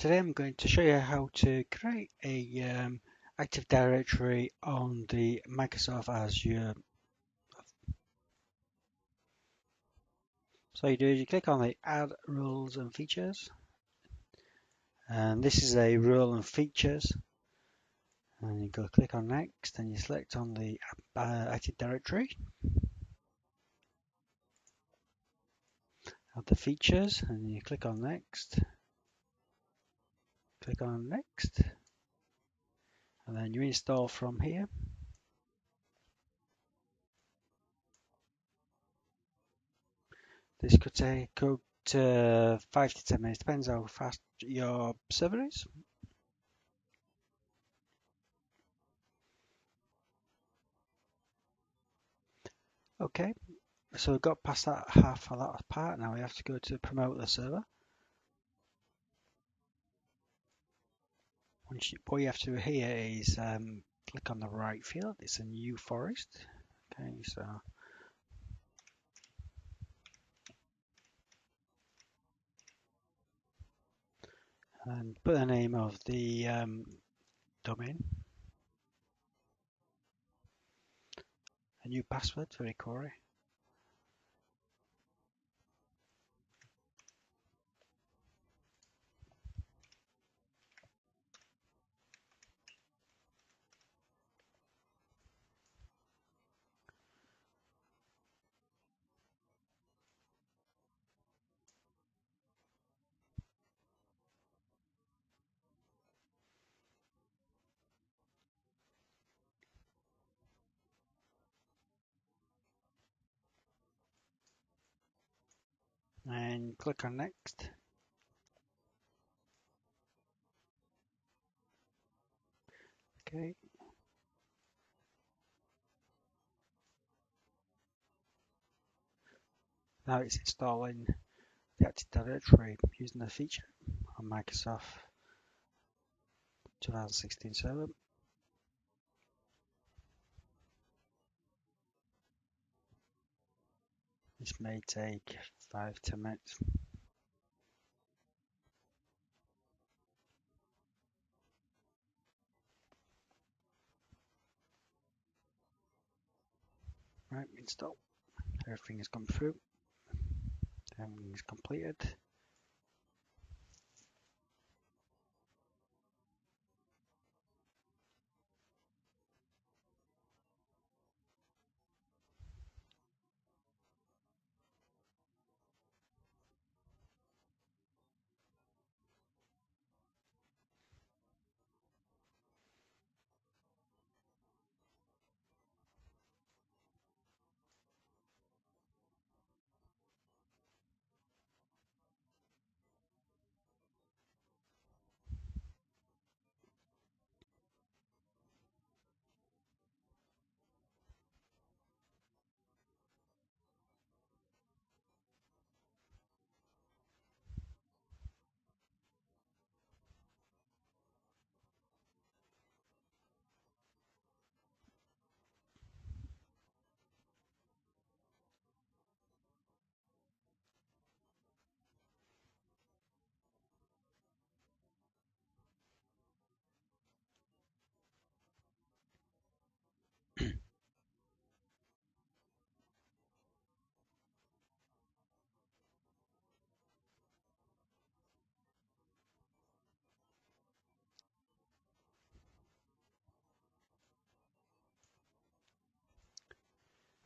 Today I'm going to show you how to create a Active Directory on the Microsoft Azure. So you do is you click on the Add Rules and Features, and this is a rule and features, and you go click on Next, and you select on the Active Directory, add the features, and you click on Next, click on Next, and then you install from here. This could take up to 5 to 10 minutes, depends how fast your server is. Okay, so we've got past that half of that part. Now we have to go to promote the server. What you have to do here is click on the right field. It's a new forest. Okay, so and put the name of the domain, a new password for Corey. And click on Next. Okay. Now it's installing the Active Directory using the feature on Microsoft 2016 server. This may take 5 to 10 minutes. Right, install. Everything has come through. Everything is completed.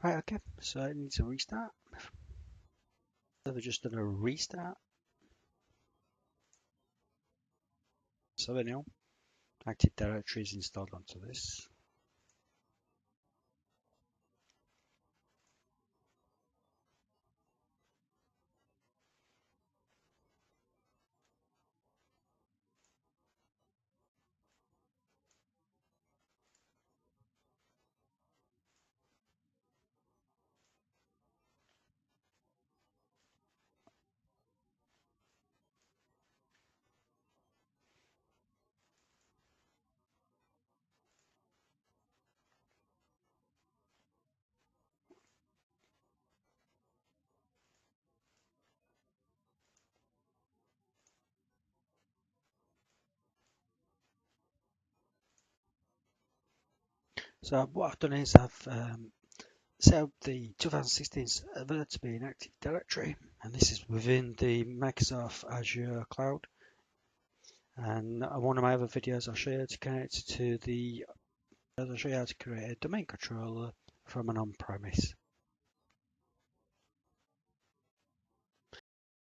Right, okay, so it needs a restart. So we're just done a restart. So anyhow, Active Directory is installed onto this. So what I've done is I've set up the 2016 server to be an Active Directory, and this is within the Microsoft Azure cloud. And one of my other videos I'll show you how to connect to I'll show you how to create a domain controller from an on-premise.